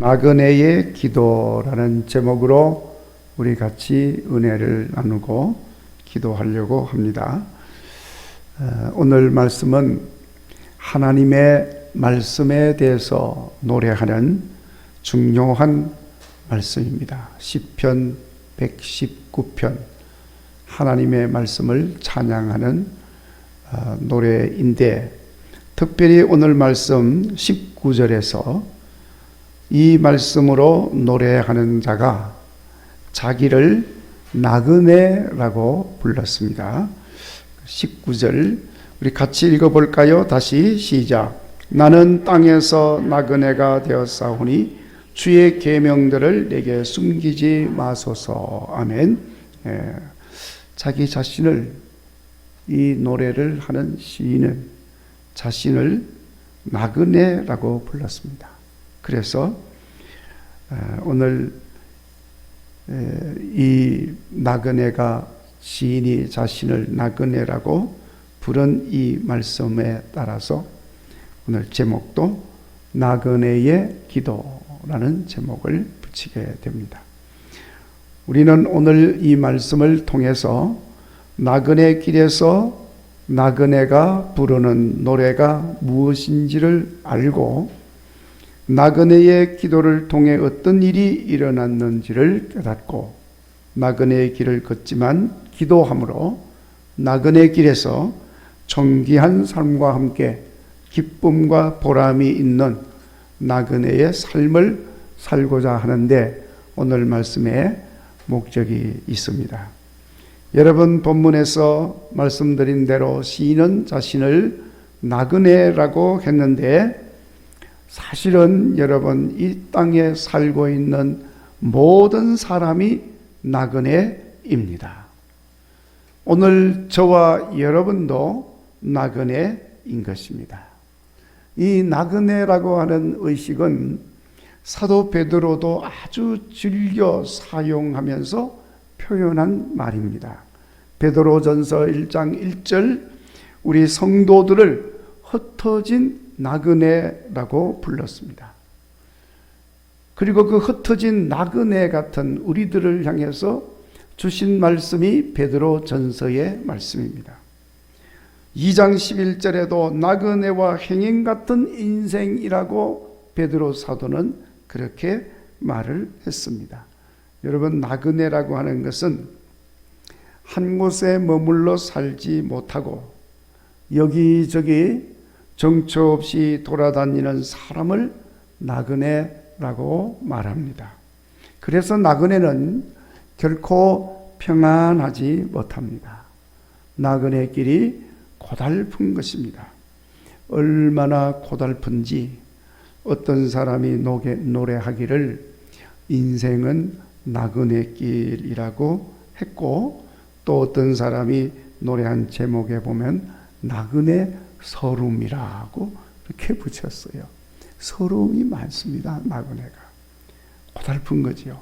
나그네의 기도라는 제목으로 우리 같이 은혜를 나누고 기도하려고 합니다. 오늘 말씀은 하나님의 말씀에 대해서 노래하는 중요한 말씀입니다. 시편 119편 하나님의 말씀을 찬양하는 노래인데, 특별히 오늘 말씀 19절에서 이 말씀으로 노래하는 자가 자기를 나그네라고 불렀습니다. 19절 우리 같이 읽어볼까요? 다시 시작. 나는 땅에서 나그네가 되었사오니 주의 계명들을 내게 숨기지 마소서. 아멘. 자기 자신을, 이 노래를 하는 시인은 자신을 나그네라고 불렀습니다. 그래서 오늘 이 나그네가, 시인이 자신을 나그네라고 부른 이 말씀에 따라서 오늘 제목도 나그네의 기도라는 제목을 붙이게 됩니다. 우리는 오늘 이 말씀을 통해서 나그네 길에서 나그네가 부르는 노래가 무엇인지를 알고 나그네의 기도를 통해 어떤 일이 일어났는지를 깨닫고 나그네의 길을 걷지만 기도함으로 나그네 길에서 존귀한 삶과 함께 기쁨과 보람이 있는 나그네의 삶을 살고자 하는데 오늘 말씀에 목적이 있습니다. 여러분, 본문에서 말씀드린 대로 시인은 자신을 나그네라고 했는데 사실은 여러분, 이 땅에 살고 있는 모든 사람이 나그네입니다. 오늘 저와 여러분도 나그네인 것입니다. 이 나그네라고 하는 의식은 사도 베드로도 아주 즐겨 사용하면서 표현한 말입니다. 베드로전서 1장 1절 우리 성도들을 흩어진 나그네라고 불렀습니다. 그리고 그 흩어진 나그네 같은 우리들을 향해서 주신 말씀이 베드로전서의 말씀입니다. 2장 11절에도 나그네와 행인 같은 인생이라고 베드로 사도는 그렇게 말을 했습니다. 여러분, 나그네라고 하는 것은 한 곳에 머물러 살지 못하고 여기저기 정처 없이 돌아다니는 사람을 나그네라고 말합니다. 그래서 나그네는 결코 평안하지 못합니다. 나그네 길이 고달픈 것입니다. 얼마나 고달픈지 어떤 사람이 노래하기를 인생은 나그네 길이라고 했고, 또 어떤 사람이 노래한 제목에 보면 나그네 서름이라고 이렇게 붙였어요. 서름이 많습니다. 나그네가 고달픈 거죠.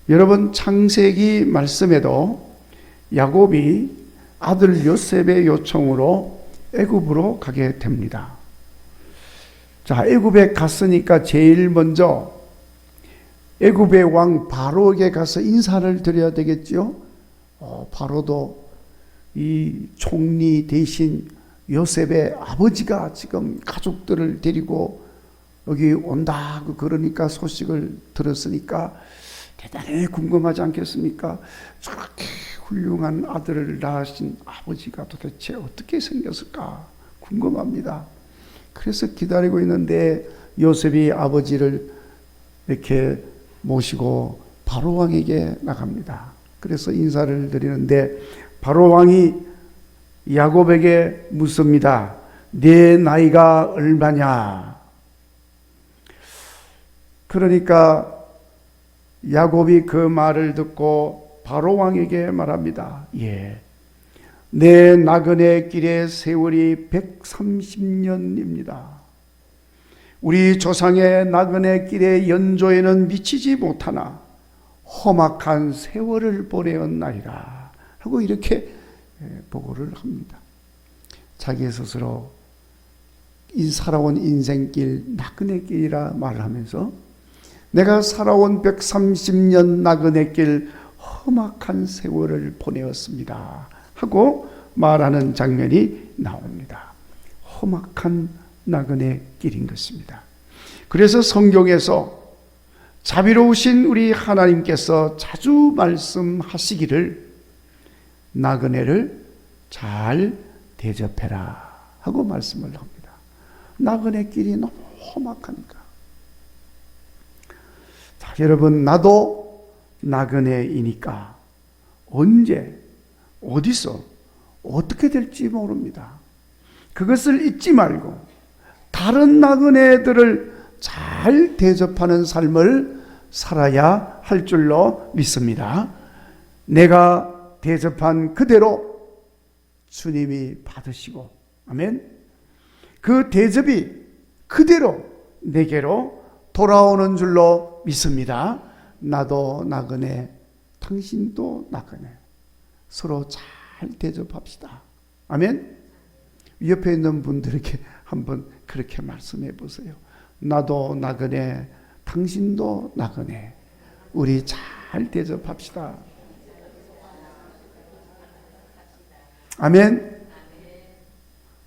여러분, 창세기 말씀에도 야곱이 아들 요셉의 요청으로 애굽으로 가게 됩니다. 자, 애굽에 갔으니까 제일 먼저 애굽의 왕 바로에게 가서 인사를 드려야 되겠죠. 바로도 이 총리 대신 요셉의 아버지가 지금 가족들을 데리고 여기 온다 그러니까 소식을 들었으니까 대단히 궁금하지 않겠습니까? 저렇게 훌륭한 아들을 낳으신 아버지가 도대체 어떻게 생겼을까 궁금합니다. 그래서 기다리고 있는데 요셉이 아버지를 이렇게 모시고 바로 왕에게 나갑니다. 그래서 인사를 드리는데 바로 왕이 야곱에게 묻습니다. 네 나이가 얼마냐? 그러니까 야곱이 그 말을 듣고 바로 왕에게 말합니다. 내 나그네 길의 세월이 130년입니다. 우리 조상의 나그네 길의 연조에는 미치지 못하나 험악한 세월을 보내었나이다 하고 이렇게 보고를 합니다. 자기 스스로 살아온 인생길, 나그네 길이라 말을 하면서 내가 살아온 130년 나그네 길 험악한 세월을 보내었습니다 하고 말하는 장면이 나옵니다. 험악한 나그네 길인 것입니다. 그래서 성경에서 자비로우신 우리 하나님께서 자주 말씀하시기를 나그네를 잘 대접해라 하고 말씀을 합니다. 나그네 길이 너무 험악하니까. 자, 여러분, 나도 나그네이니까 언제 어디서 어떻게 될지 모릅니다. 그것을 잊지 말고 다른 나그네들을 잘 대접하는 삶을 살아야 할 줄로 믿습니다. 내가 대접한 그대로 주님이 받으시고, 아멘. 그 대접이 그대로 내게로 돌아오는 줄로 믿습니다. 나도 나그네, 당신도 나그네. 서로 잘 대접합시다. 아멘. 옆에 있는 분들에게 한번 그렇게 말씀해 보세요. 나도 나그네, 당신도 나그네. 우리 잘 대접합시다. 아멘.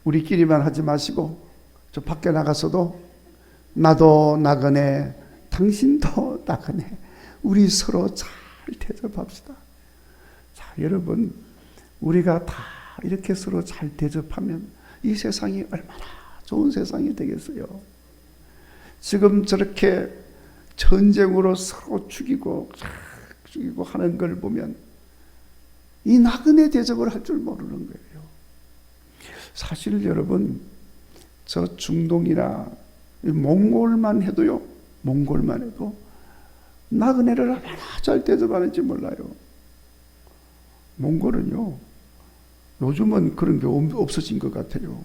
우리끼리만 하지 마시고 저 밖에 나가서도 나도 나그네, 당신도 나그네. 우리 서로 잘 대접합시다. 자, 여러분, 우리가 다 이렇게 서로 잘 대접하면 이 세상이 얼마나 좋은 세상이 되겠어요. 지금 저렇게 전쟁으로 서로 죽이고 하는 걸 보면 이 나그네 대접을 할 줄 모르는 거예요. 사실 여러분, 저 중동이나 몽골만 해도요, 몽골만 해도 나그네를 얼마나 잘 대접하는지 몰라요. 몽골은요, 요즘은 그런 게 없어진 것 같아요.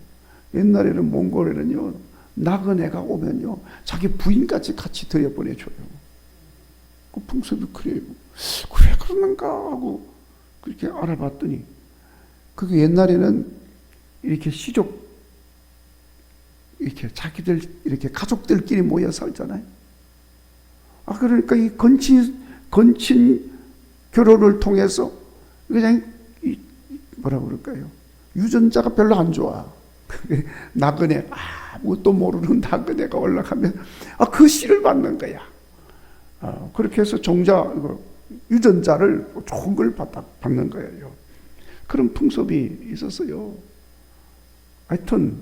옛날에는 몽골에는요, 나그네가 오면요, 자기 부인까지 같이 들여보내줘요. 그 풍습이 그래요. 그래, 그러는가 하고 그렇게 알아봤더니, 그게 옛날에는 이렇게 시족, 이렇게 자기들, 이렇게 가족들끼리 모여 살잖아요. 그러니까 이 건친 결혼을 통해서 그냥 뭐라 그럴까요? 유전자가 별로 안 좋아. 나그네, 아무것도 모르는 나그네가 올라가면 그 씨를 받는 거야. 그렇게 해서 유전자를 좋은 걸 받는 거예요. 그런 풍습이 있었어요. 하여튼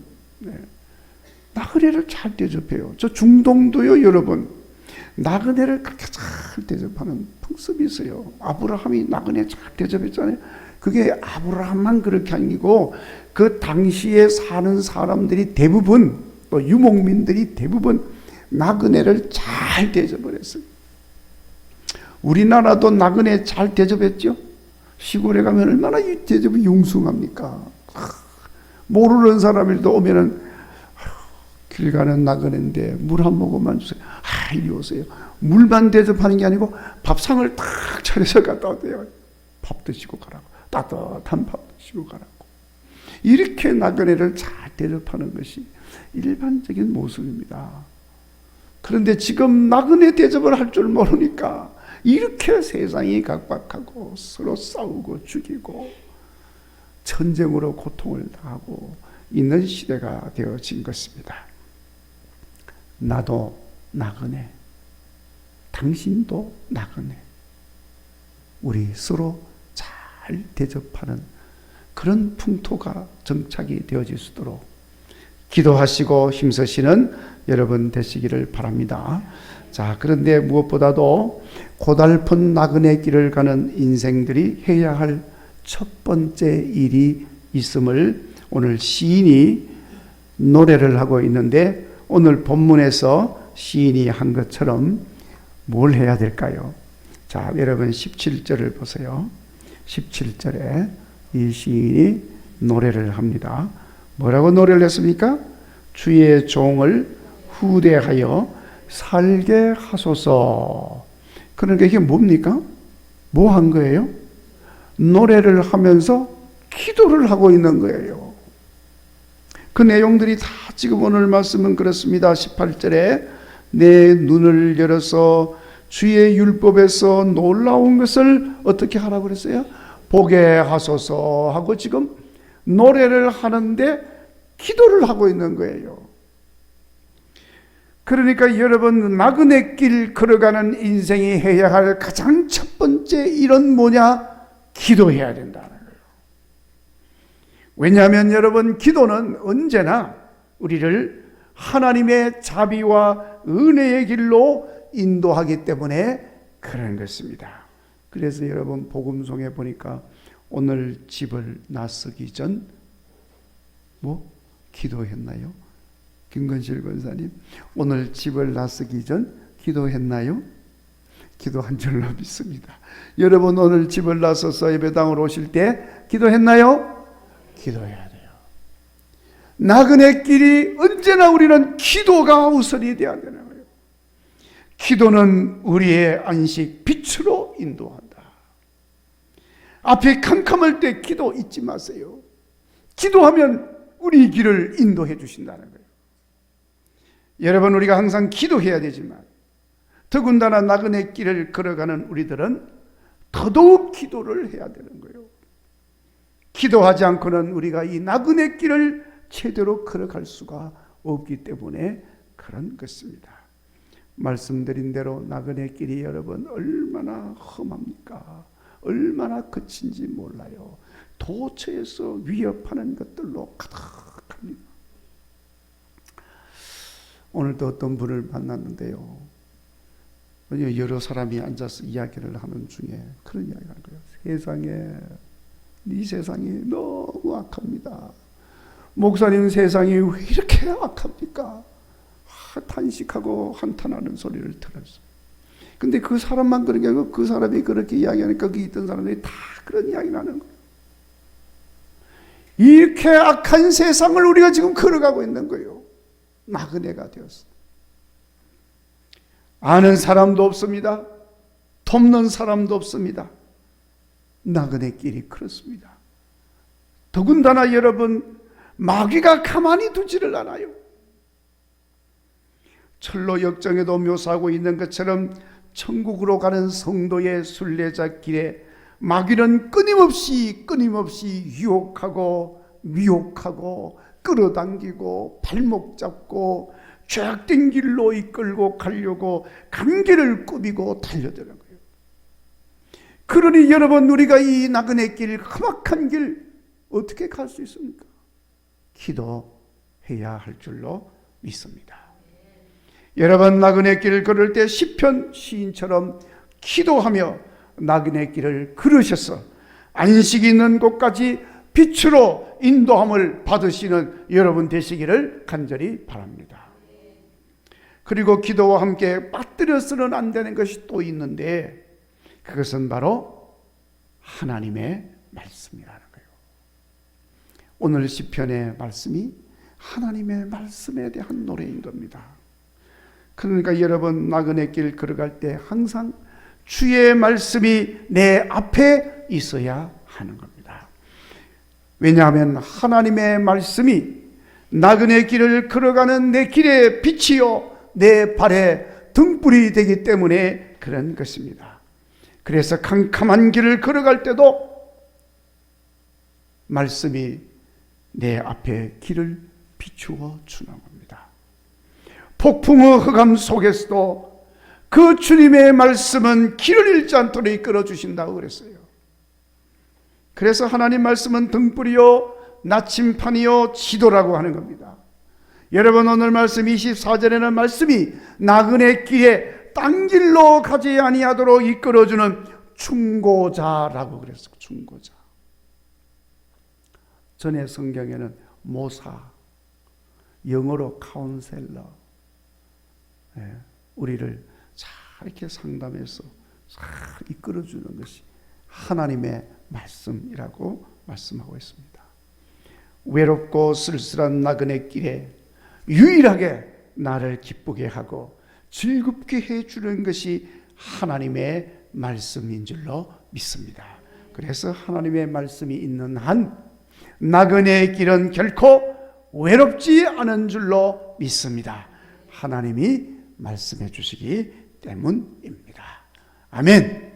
나그네를 잘 대접해요. 저 중동도요, 여러분, 나그네를 그렇게 잘 대접하는 풍습이 있어요. 아브라함이 나그네 잘 대접했잖아요. 그게 아브라함만 그렇게 아니고 그 당시에 사는 사람들이 대부분, 또 유목민들이 대부분 나그네를 잘 대접을 했어요. 우리나라도 나그네 잘 대접했죠. 시골에 가면 얼마나 이 대접이 융숭합니까. 모르는 사람들도 오면은 길 가는 나그네인데 물 한 모금만 주세요. 이리 오세요. 물만 대접하는 게 아니고 밥상을 탁 차려서 갖다 오대요. 밥 드시고 가라고. 따뜻한 밥 드시고 가라고. 이렇게 나그네를 잘 대접하는 것이 일반적인 모습입니다. 그런데 지금 나그네 대접을 할 줄 모르니까 이렇게 세상이 각박하고 서로 싸우고 죽이고 전쟁으로 고통을 당하고 있는 시대가 되어진 것입니다. 나도 나그네, 당신도 나그네. 우리 서로 잘 대접하는 그런 풍토가 정착이 되어질 수 있도록 기도하시고 힘쓰시는 여러분 되시기를 바랍니다. 자, 그런데 무엇보다도 고달픈 나그네 길을 가는 인생들이 해야 할 첫 번째 일이 있음을 오늘 시인이 노래를 하고 있는데, 오늘 본문에서 시인이 한 것처럼 뭘 해야 될까요? 자, 여러분 17절을 보세요. 17절에 이 시인이 노래를 합니다. 뭐라고 노래를 했습니까? 주의 종을 후대하여 살게 하소서. 그러니까 이게 뭡니까? 뭐 한 거예요? 노래를 하면서 기도를 하고 있는 거예요. 그 내용들이 다 지금 오늘 말씀은 그렇습니다. 18절에 내 눈을 열어서 주의 율법에서 놀라운 것을 어떻게 하라고 그랬어요? 보게 하소서 하고 지금 노래를 하는데 기도를 하고 있는 거예요. 그러니까 여러분, 나그네 길 걸어가는 인생이 해야 할 가장 첫 번째 일은 뭐냐? 기도해야 된다는 거예요. 왜냐하면 여러분, 기도는 언제나 우리를 하나님의 자비와 은혜의 길로 인도하기 때문에 그런 것입니다. 그래서 여러분, 복음송에 보니까 오늘 집을 나서기 전 기도했나요? 김건실 권사님, 오늘 집을 나서기 전 기도했나요? 기도한 줄로 믿습니다. 여러분, 오늘 집을 나서서 예배당으로 오실 때 기도했나요? 기도해야 돼요. 나그네 길이 언제나 우리는 기도가 우선이 되어야 되는 거예요. 기도는 우리의 안식 빛으로 인도한다. 앞에 캄캄할 때 기도 잊지 마세요. 기도하면 우리 길을 인도해 주신다는 거예요. 여러분, 우리가 항상 기도해야 되지만 더군다나 나그네 길을 걸어가는 우리들은 더더욱 기도를 해야 되는 거예요. 기도하지 않고는 우리가 이 나그네 길을 제대로 걸어갈 수가 없기 때문에 그런 것입니다. 말씀드린 대로 나그네 길이 여러분 얼마나 험합니까? 얼마나 거친지 몰라요. 도처에서 위협하는 것들로 가득합니다. 오늘도 어떤 분을 만났는데요, 여러 사람이 앉아서 이야기를 하는 중에 그런 이야기를 하는 거예요. 이 세상이 너무 악합니다. 목사님, 세상이 왜 이렇게 악합니까? 탄식하고 한탄하는 소리를 들었어요. 근데 그 사람만 그런 게 아니고 그 사람이 그렇게 이야기하니까 거기 있던 사람들이 다 그런 이야기를 하는 거예요. 이렇게 악한 세상을 우리가 지금 걸어가고 있는 거예요. 나그네가 되었어. 아는 사람도 없습니다. 돕는 사람도 없습니다. 나그네 길이 그렇습니다. 더군다나 여러분, 마귀가 가만히 두지를 않아요. 철로 역정에도 묘사하고 있는 것처럼 천국으로 가는 성도의 순례자 길에 마귀는 끊임없이 유혹하고 미혹하고 끌어당기고 발목 잡고 죄악된 길로 이끌고 가려고 간계를 꾸미고 달려드는 거예요. 그러니 여러분, 우리가 이 나그네 길, 험악한 길 어떻게 갈 수 있습니까? 기도해야 할 줄로 믿습니다. 여러분, 나그네 길을 걸을 때 시편 시인처럼 기도하며 나그네 길을 걸으셔서 안식이 있는 곳까지 빛으로 인도함을 받으시는 여러분 되시기를 간절히 바랍니다. 그리고 기도와 함께 빠뜨려서는 안 되는 것이 또 있는데, 그것은 바로 하나님의 말씀이라는 거예요. 오늘 시편의 말씀이 하나님의 말씀에 대한 노래인 겁니다. 그러니까 여러분, 나그네 길 걸어갈 때 항상 주의 말씀이 내 앞에 있어야 하는 겁니다. 왜냐하면 하나님의 말씀이 나그네 길을 걸어가는 내 길의 빛이요 내 발의 등불이 되기 때문에 그런 것입니다. 그래서 캄캄한 길을 걸어갈 때도 말씀이 내 앞에 길을 비추어 주는 겁니다. 폭풍의 흑암 속에서도 그 주님의 말씀은 길을 잃지 않도록 이끌어 주신다고 그랬어요. 그래서 하나님 말씀은 등불이요 나침판이요 지도라고 하는 겁니다. 여러분, 오늘 말씀 24절에는 말씀이 나그네 길에 딴 길로 가지 아니하도록 이끌어주는 충고자라고 그랬어요. 충고자. 전에 성경에는 모사, 영어로 카운셀러, 우리를 잘 이렇게 상담해서 잘 이끌어주는 것이 하나님의 말씀이라고 말씀하고 있습니다. 외롭고 쓸쓸한 나그네 길에 유일하게 나를 기쁘게 하고 즐겁게 해주는 것이 하나님의 말씀인 줄로 믿습니다. 그래서 하나님의 말씀이 있는 한 나그네의 길은 결코 외롭지 않은 줄로 믿습니다. 하나님이 말씀해 주시기 때문입니다. 아멘.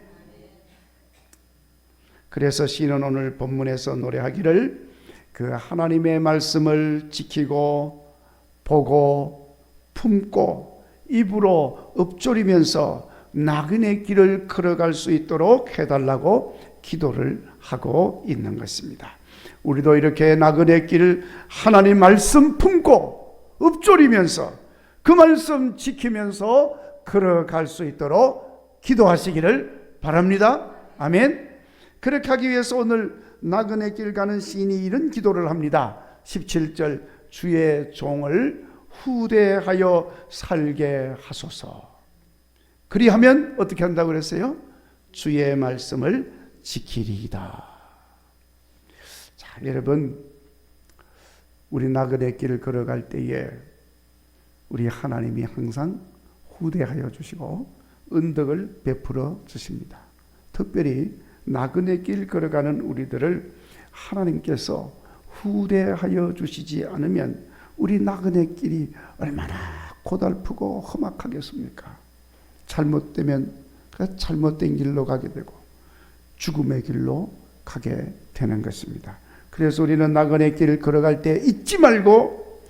그래서 시인은 오늘 본문에서 노래하기를 그 하나님의 말씀을 지키고 보고 품고 입으로 읊조리면서 나그네 길을 걸어갈 수 있도록 해달라고 기도를 하고 있는 것입니다. 우리도 이렇게 나그네 길을 하나님 말씀 품고 읊조리면서 그 말씀 지키면서 걸어갈 수 있도록 기도하시기를 바랍니다. 아멘. 그렇게 하기 위해서 오늘 나그네 길 가는 시인이 이런 기도를 합니다. 17절 주의 종을 후대하여 살게 하소서. 그리하면 어떻게 한다고 그랬어요? 주의 말씀을 지키리이다. 자, 여러분, 우리 나그네 길을 걸어갈 때에 우리 하나님이 항상 후대하여 주시고 은덕을 베풀어 주십니다. 특별히 나그네 길 걸어가는 우리들을 하나님께서 후대하여 주시지 않으면 우리 나그네 길이 얼마나 고달프고 험악하겠습니까? 잘못되면 그 잘못된 길로 가게 되고 죽음의 길로 가게 되는 것입니다. 그래서 우리는 나그네 길을 걸어갈 때 잊지 말고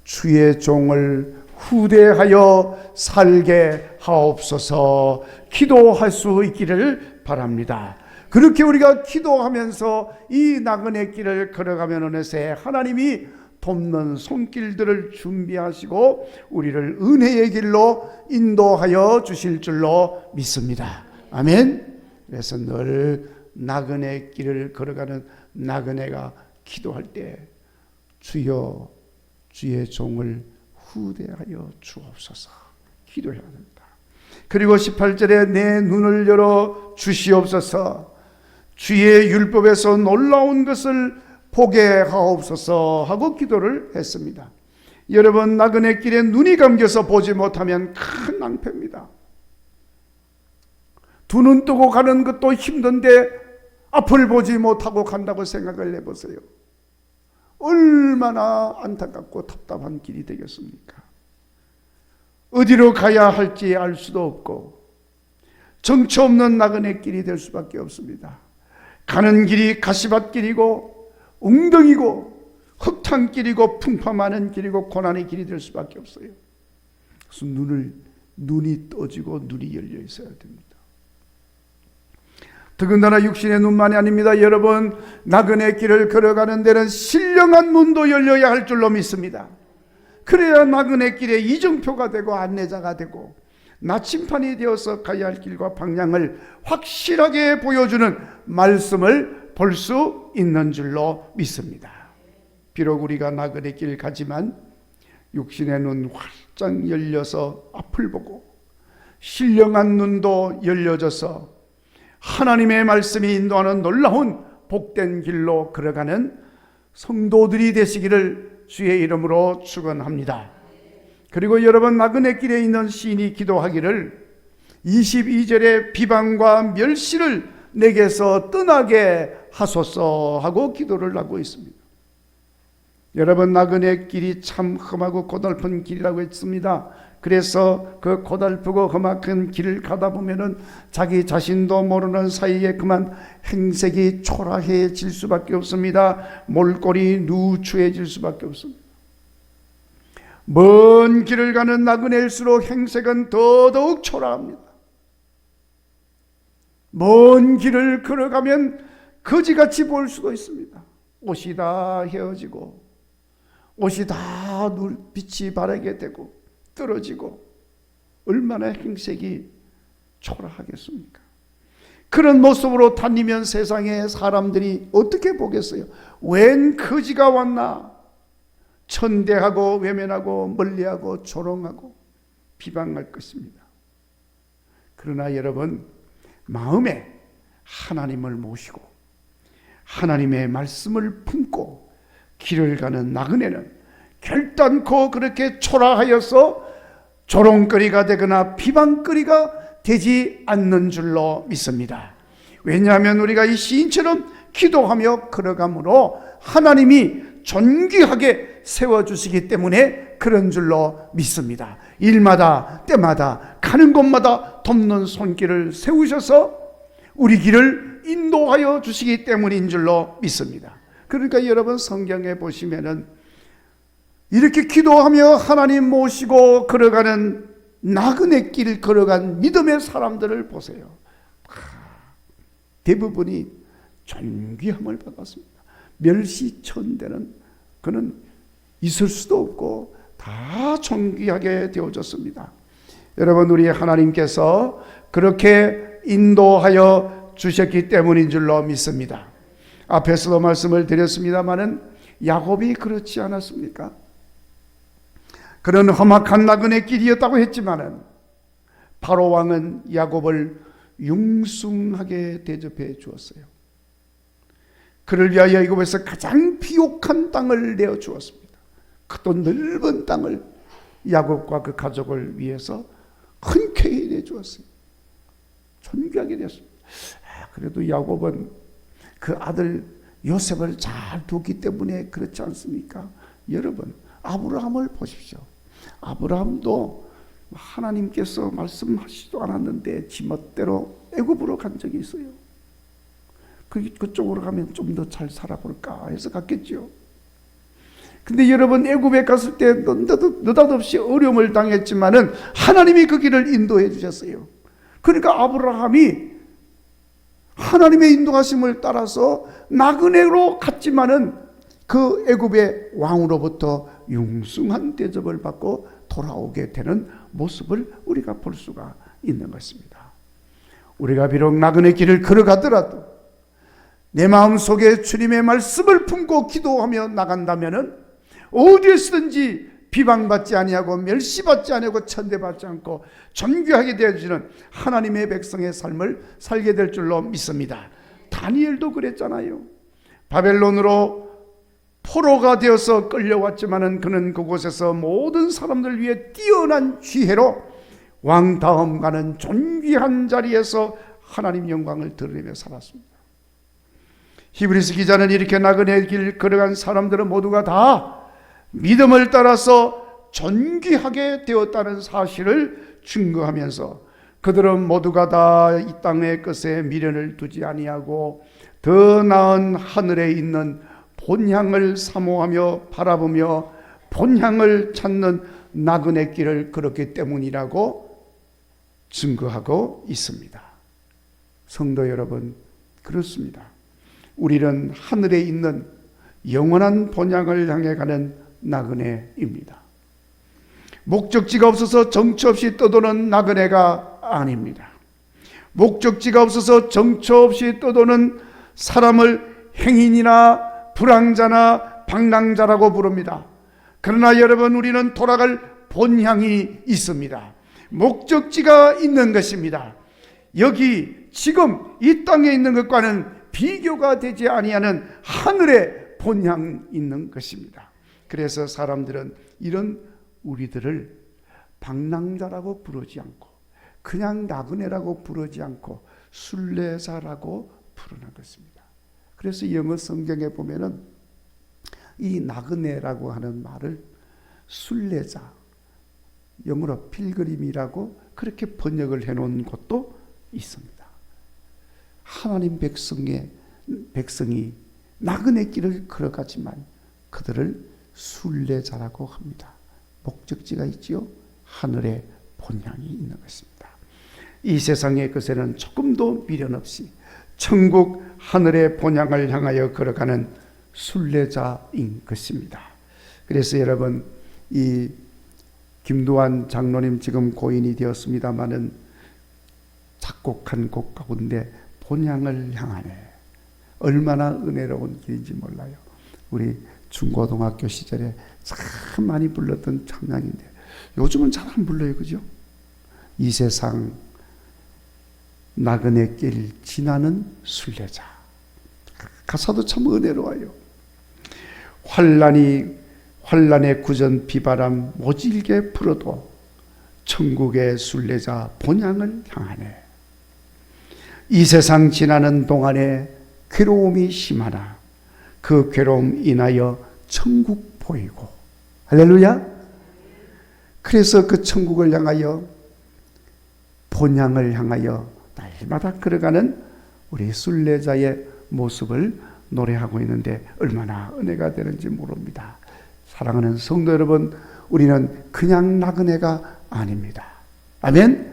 주의 종을 후대하여 살게 하옵소서 기도할 수 있기를 바랍니다. 그렇게 우리가 기도하면서 이 나그네 길을 걸어가면 어느새 하나님이 돕는 손길들을 준비하시고 우리를 은혜의 길로 인도하여 주실 줄로 믿습니다. 아멘. 그래서 늘 나그네 길을 걸어가는 나그네가 기도할 때 주여 주의 종을 후대하여 주옵소서 기도해야 합니다. 그리고 18절에 내 눈을 열어 주시옵소서 주의 율법에서 놀라운 것을 보게 하옵소서 하고 기도를 했습니다. 여러분, 나그네 길에 눈이 감겨서 보지 못하면 큰 낭패입니다. 두 눈 뜨고 가는 것도 힘든데 앞을 보지 못하고 간다고 생각을 해보세요. 얼마나 안타깝고 답답한 길이 되겠습니까? 어디로 가야 할지 알 수도 없고 정처 없는 나그네 길이 될 수밖에 없습니다. 가는 길이 가시밭길이고 웅덩이고 흙탕길이고 풍파 많은 길이고 고난의 길이 될 수밖에 없어요. 그래서 눈이 떠지고 눈이 열려 있어야 됩니다. 더군다나 육신의 눈만이 아닙니다. 여러분, 나그네 길을 걸어가는 데는 신령한 눈도 열려야 할 줄로 믿습니다. 그래야 나그네 길의 이정표가 되고 안내자가 되고 나침판이 되어서 가야 할 길과 방향을 확실하게 보여주는 말씀을 볼 수 있는 줄로 믿습니다. 비록 우리가 나그네 길 가지만 육신의 눈 활짝 열려서 앞을 보고 신령한 눈도 열려져서 하나님의 말씀이 인도하는 놀라운 복된 길로 걸어가는 성도들이 되시기를 주의 이름으로 축원합니다. 그리고 여러분, 나그네 길에 있는 시인이 기도하기를 22절에 비방과 멸시를 내게서 떠나게 하소서 하고 기도를 하고 있습니다. 여러분, 나그네 길이 참 험하고 고달픈 길이라고 했습니다. 그래서 그 고달프고 험악한 길을 가다 보면은 자기 자신도 모르는 사이에 그만 행색이 초라해질 수밖에 없습니다. 몰골이 누추해질 수밖에 없습니다. 먼 길을 가는 나그네일수록 행색은 더더욱 초라합니다. 먼 길을 걸어가면 거지같이 보일 수도 있습니다. 옷이 다 헤어지고 옷이 다 빛이 바라게 되고 떨어지고 얼마나 행색이 초라하겠습니까? 그런 모습으로 다니면 세상의 사람들이 어떻게 보겠어요? 웬 거지가 왔나? 천대하고 외면하고 멀리하고 조롱하고 비방할 것입니다. 그러나 여러분, 마음에 하나님을 모시고 하나님의 말씀을 품고 길을 가는 나그네는 결단코 그렇게 초라하여서 조롱거리가 되거나 비방거리가 되지 않는 줄로 믿습니다. 왜냐하면 우리가 이 시인처럼 기도하며 걸어가므로 하나님이 존귀하게 세워주시기 때문에 그런 줄로 믿습니다. 일마다 때마다 가는 곳마다 돕는 손길을 세우셔서 우리 길을 인도하여 주시기 때문인 줄로 믿습니다. 그러니까 여러분 성경에 보시면은 이렇게 기도하며 하나님 모시고 걸어가는 나그네 길 걸어간 믿음의 사람들을 보세요. 대부분이 존귀함을 받았습니다. 멸시천대는 그는 있을 수도 없고 다 존귀하게 되어졌습니다. 여러분, 우리 하나님께서 그렇게 인도하여 주셨기 때문인 줄로 믿습니다. 앞에서도 말씀을 드렸습니다마는 야곱이 그렇지 않았습니까? 그런 험악한 나그네 길이었다고 했지만은 바로 왕은 야곱을 융숭하게 대접해 주었어요. 그를 위하여 애굽에서 가장 비옥한 땅을 내어 주었습니다. 크고 넓은 땅을 야곱과 그 가족을 위해서 흔쾌히 내주었어요. 존귀하게 되었습니다. 그래도 야곱은 그 아들 요셉을 잘 두기 때문에 그렇지 않습니까? 여러분, 아브라함을 보십시오. 아브라함도 하나님께서 말씀하시지도 않았는데 지멋대로 애굽으로 간 적이 있어요. 그쪽으로 가면 좀 더 잘 살아볼까 해서 갔겠죠. 근데 여러분, 애굽에 갔을 때 느닷없이 어려움을 당했지만은 하나님이 그 길을 인도해 주셨어요. 그러니까 아브라함이 하나님의 인도하심을 따라서 나그네로 갔지만은 그 애굽의 왕으로부터 융숭한 대접을 받고 돌아오게 되는 모습을 우리가 볼 수가 있는 것입니다. 우리가 비록 나그네 길을 걸어가더라도 내 마음속에 주님의 말씀을 품고 기도하며 나간다면은 어디에서든지 비방받지 아니하고 멸시받지 아니하고 천대받지 않고 존귀하게 되어주는 하나님의 백성의 삶을 살게 될 줄로 믿습니다. 다니엘도 그랬잖아요. 바벨론으로 포로가 되어서 끌려왔지만은 그는 그곳에서 모든 사람들 위해 뛰어난 지혜로 왕 다음 가는 존귀한 자리에서 하나님 영광을 드러내며 살았습니다. 히브리서 기자는 이렇게 나그네 길 걸어간 사람들은 모두가 다 믿음을 따라서 존귀하게 되었다는 사실을 증거하면서 그들은 모두가 다 이 땅의 것에 미련을 두지 아니하고 더 나은 하늘에 있는 본향을 사모하며 바라보며 본향을 찾는 나그네 길을 걸었기 때문이라고 증거하고 있습니다. 성도 여러분, 그렇습니다. 우리는 하늘에 있는 영원한 본향을 향해 가는 나그네입니다. 목적지가 없어서 정처 없이 떠도는 나그네가 아닙니다. 목적지가 없어서 정처 없이 떠도는 사람을 행인이나 불황자나 방랑자라고 부릅니다. 그러나 여러분, 우리는 돌아갈 본향이 있습니다. 목적지가 있는 것입니다. 여기 지금 이 땅에 있는 것과는 비교가 되지 아니하는 하늘의 본향이 있는 것입니다. 그래서 사람들은 이런 우리들을 방랑자라고 부르지 않고 그냥 나그네라고 부르지 않고 순례자라고 부르는 것입니다. 그래서 영어 성경에 보면은 이 나그네라고 하는 말을 순례자, 영어로 필그림이라고 그렇게 번역을 해놓은 곳도 있습니다. 하나님 백성이 나그네 길을 걸어가지만 그들을 순례자라고 합니다. 목적지가 있지요. 하늘의 본향이 있는 것입니다. 이 세상의 것에는 조금도 미련 없이 천국 하늘의 본향을 향하여 걸어가는 순례자인 것입니다. 그래서 여러분, 이 김두한 장로님 지금 고인이 되었습니다마는 작곡한 곡 가운데 본향을 향하네, 얼마나 은혜로운 길인지 몰라요. 우리 중고등학교 시절에 참 많이 불렀던 찬양인데 요즘은 잘 안 불러요, 그죠? 이 세상 나그네 길 지나는 순례자. 가사도 참 은혜로워요. 환란의 구전 비바람 모질게 불어도 천국의 순례자 본향을 향하네. 이 세상 지나는 동안에 괴로움이 심하나 그 괴로움 인하여 천국 보이고, 할렐루야. 그래서 그 천국을 향하여, 본향을 향하여 날마다 걸어가는 우리 순례자의 모습을 노래하고 있는데 얼마나 은혜가 되는지 모릅니다. 사랑하는 성도 여러분, 우리는 그냥 나그네가 아닙니다. 아멘.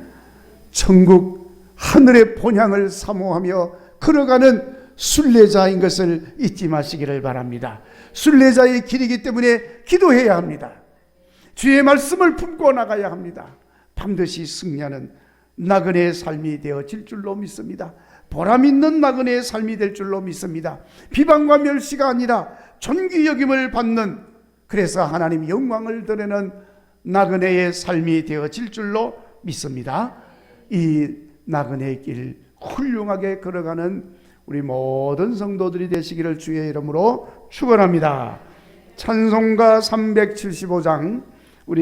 천국 하늘의 본향을 사모하며 걸어가는 순례자인 것을 잊지 마시기를 바랍니다. 순례자의 길이기 때문에 기도해야 합니다. 주의 말씀을 품고 나가야 합니다. 반드시 승리하는 나그네의 삶이 되어질 줄로 믿습니다. 보람 있는 나그네의 삶이 될 줄로 믿습니다. 비방과 멸시가 아니라 존귀 여김을 받는, 그래서 하나님 영광을 드리는 나그네의 삶이 되어질 줄로 믿습니다. 이 나그네의 길 훌륭하게 걸어가는 우리 모든 성도들이 되시기를 주의 이름으로 축원합니다. 찬송가 375장